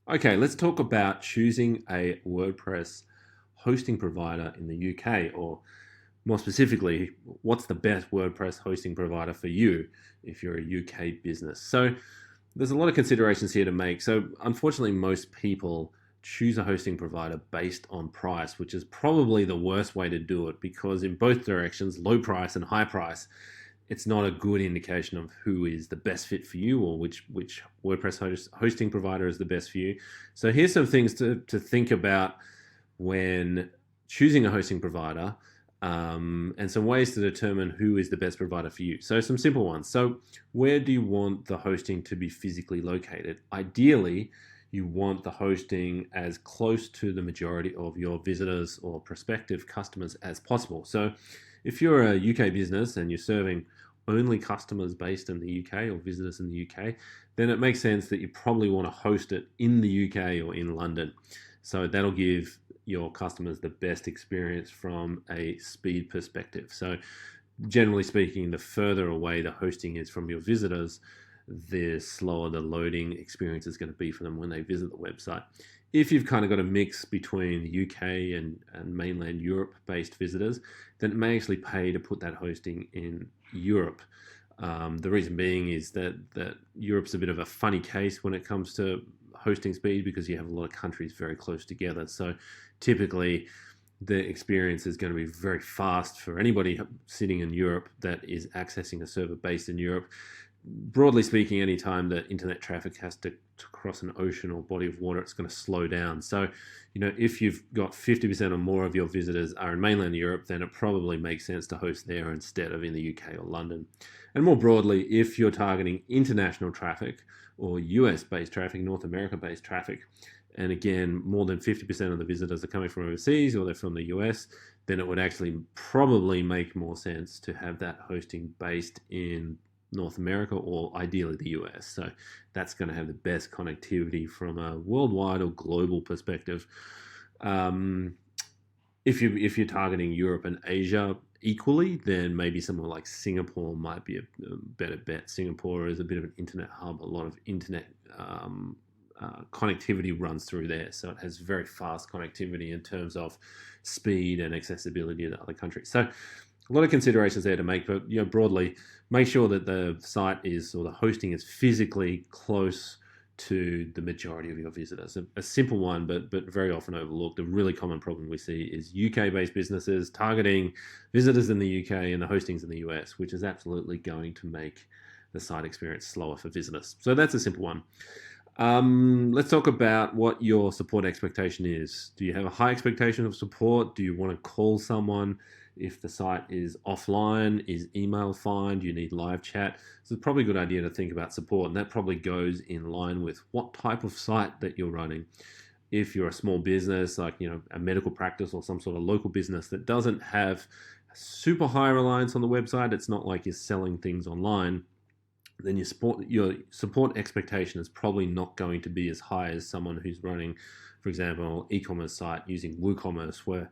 Okay, let's talk about choosing a WordPress hosting provider in the UK, or more specifically, what's the best WordPress hosting provider for you if you're a UK business. So, there's a lot of considerations here to make. So, unfortunately, most people choose a hosting provider based on price, which is probably the worst way to do it because, in both directions, low price and high price, it's not a good indication of who is the best fit for you or which WordPress hosting provider is the best for you. So here's some things to think about when choosing a hosting provider, and some ways to determine who is the best provider for you. So some simple ones. So where do you want the hosting to be physically located? Ideally, you want the hosting as close to the majority of your visitors or prospective customers as possible. So if you're a UK business and you're serving only customers based in the UK or visitors in the UK, then it makes sense that you probably want to host it in the UK or in London. So that'll give your customers the best experience from a speed perspective. So generally speaking, the further away the hosting is from your visitors, the slower the loading experience is going to be for them when they visit the website. If you've kind of got a mix between the UK and mainland Europe based visitors, then it may actually pay to put that hosting in Europe. The reason being is that Europe's a bit of a funny case when it comes to hosting speed because you have a lot of countries very close together. So typically, the experience is going to be very fast for anybody sitting in Europe that is accessing a server based in Europe. Broadly speaking, anytime that internet traffic has to cross an ocean or body of water, it's going to slow down. So, if you've got 50% or more of your visitors are in mainland Europe, then it probably makes sense to host there instead of in the UK or London. And more broadly, if you're targeting international traffic or US based traffic, North America based traffic, and again, more than 50% of the visitors are coming from overseas or they're from the US, then it would actually probably make more sense to have that hosting based in North America or ideally the US. So that's going to have the best connectivity from a worldwide or global perspective. Um, if you're targeting Europe and Asia equally, then maybe somewhere like Singapore might be a better bet. Singapore is a bit of an internet hub. A lot of internet connectivity runs through there, so it has very fast connectivity in terms of speed and accessibility to other countries. So a lot of considerations there to make, but broadly, make sure that the site is or the hosting is physically close to the majority of your visitors. A simple one, but very often overlooked. A really common problem we see is UK-based businesses targeting visitors in the UK and the hostings in the US, which is absolutely going to make the site experience slower for visitors. So that's a simple one. Let's talk about what your support expectation is. Do you have a high expectation of support? Do you want to call someone if the site is offline? Is email fine? Do you need live chat? So it's probably a good idea to think about support, and that probably goes in line with what type of site that you're running. If you're a small business, like a medical practice or some sort of local business that doesn't have super high reliance on the website, it's not like you're selling things online, then your support expectation is probably not going to be as high as someone who's running, for example, an e-commerce site using WooCommerce, where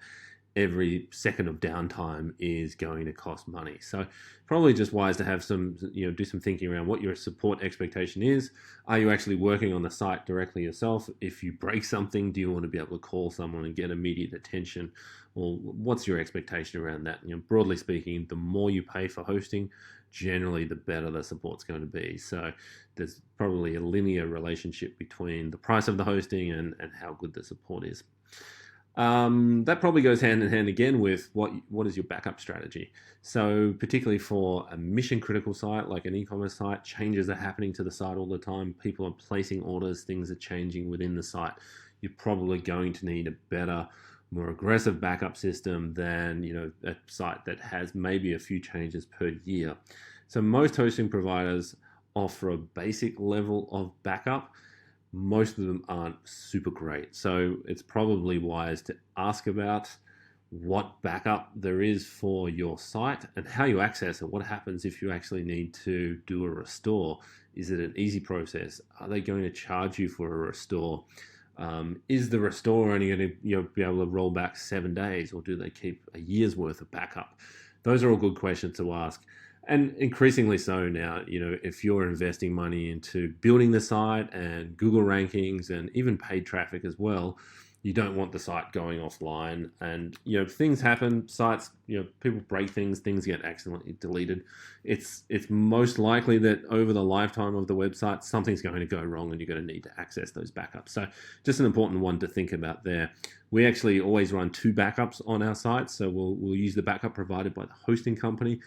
every second of downtime is going to cost money. So probably just wise to have do some thinking around what your support expectation is. Are you actually working on the site directly yourself? If you break something, do you want to be able to call someone and get immediate attention? Or what's your expectation around that? Broadly speaking, the more you pay for hosting, generally the better the support's going to be. So there's probably a linear relationship between the price of the hosting and how good the support is. That probably goes hand in hand again with what is your backup strategy. So particularly for a mission critical site like an e-commerce site, changes are happening to the site all the time. People are placing orders, things are changing within the site. You're probably going to need a better, more aggressive backup system than a site that has maybe a few changes per year. So most hosting providers offer a basic level of backup. Most of them aren't super great. So it's probably wise to ask about what backup there is for your site and how you access it. What happens if you actually need to do a restore? Is it an easy process? Are they going to charge you for a restore? Is the restore only going to be able to roll back 7 days, or do they keep a year's worth of backup? Those are all good questions to ask. And increasingly so now, if you're investing money into building the site and Google rankings and even paid traffic as well, you don't want the site going offline. And, things happen, sites, people break things get accidentally deleted. It's most likely that over the lifetime of the website, something's going to go wrong and you're going to need to access those backups. So just an important one to think about there. We actually always run 2 backups on our site. So we'll use the backup provided by the hosting company,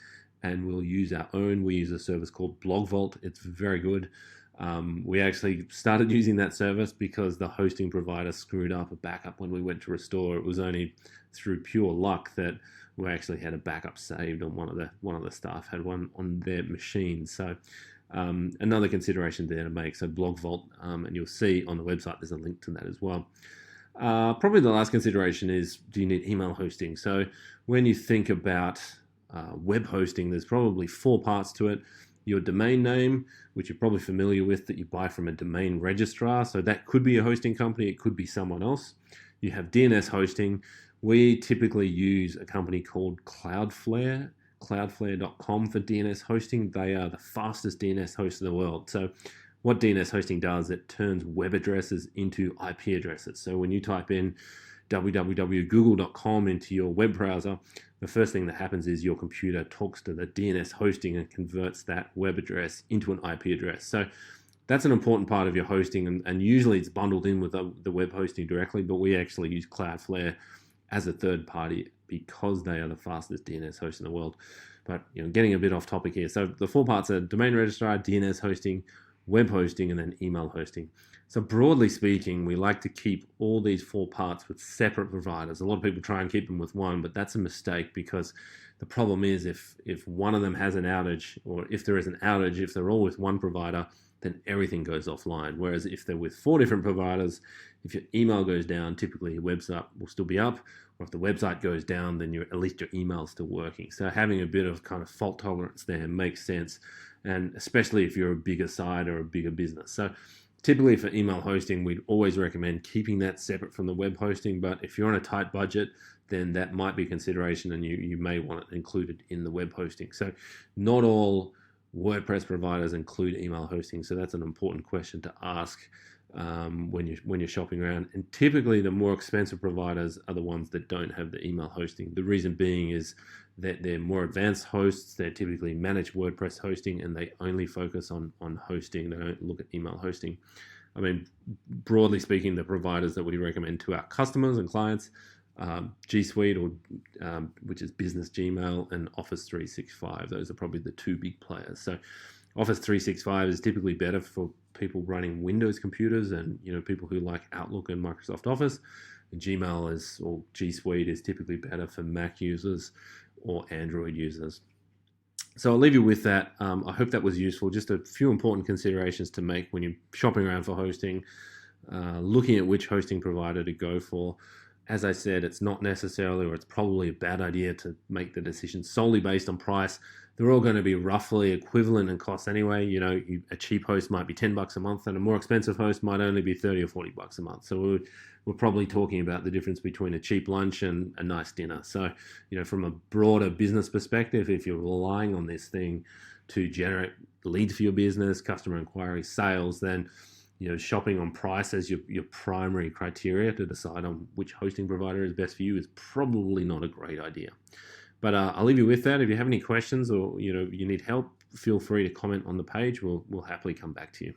and we'll use our own. We use a service called BlogVault. It's very good. We actually started using that service because the hosting provider screwed up a backup when we went to restore. It was only through pure luck that we actually had a backup saved, and one of the staff had one on their machine. So another consideration there to make. So BlogVault, and you'll see on the website there's a link to that as well. Probably the last consideration is, do you need email hosting? So when you think about web hosting, there's probably 4 parts to it. Your domain name, which you're probably familiar with, that you buy from a domain registrar. So that could be a hosting company, it could be someone else. You have DNS hosting. We typically use a company called Cloudflare, cloudflare.com for DNS hosting. They are the fastest DNS host in the world. So what DNS hosting does, it turns web addresses into IP addresses. So when you type in www.google.com into your web browser, the first thing that happens is your computer talks to the DNS hosting and converts that web address into an IP address. So that's an important part of your hosting, and usually it's bundled in with the web hosting directly, but we actually use Cloudflare as a third party because they are the fastest DNS host in the world. But getting a bit off topic here. So the 4 parts are domain registrar, DNS hosting, web hosting, and then email hosting. So broadly speaking, we like to keep all these 4 parts with separate providers. A lot of people try and keep them with one, but that's a mistake, because the problem is if one of them has an outage, or if there is an outage, if they're all with one provider, then everything goes offline. Whereas if they're with 4 different providers, if your email goes down, typically your website will still be up. Or if the website goes down, then at least your email is still working. So having a bit of kind of fault tolerance there makes sense, and especially if you're a bigger site or a bigger business. So typically for email hosting, we'd always recommend keeping that separate from the web hosting, but if you're on a tight budget, then that might be a consideration, and you may want it included in the web hosting. So not all WordPress providers include email hosting, so that's an important question to ask when you're shopping around. And typically the more expensive providers are the ones that don't have the email hosting. The reason being is that they're more advanced hosts. They're typically managed WordPress hosting, and they only focus on hosting. They don't look at email hosting. I mean, broadly speaking, the providers that we recommend to our customers and clients, G Suite, or which is business Gmail, and Office 365. Those are probably the 2 big players. So Office 365 is typically better for people running Windows computers and people who like Outlook and Microsoft Office. And Gmail or G Suite is typically better for Mac users or Android users. So I'll leave you with that. I hope that was useful. Just a few important considerations to make when you're shopping around for hosting, looking at which hosting provider to go for. As I said, it's not necessarily, or it's probably a bad idea to make the decision solely based on price. They're all going to be roughly equivalent in cost anyway. A cheap host might be $10 a month, and a more expensive host might only be $30 or $40 a month. So we're probably talking about the difference between a cheap lunch and a nice dinner. So, from a broader business perspective, if you're relying on this thing to generate leads for your business, customer inquiries, sales, then shopping on price as your primary criteria to decide on which hosting provider is best for you is probably not a great idea. But I'll leave you with that. If you have any questions, or you need help, feel free to comment on the page. We'll happily come back to you.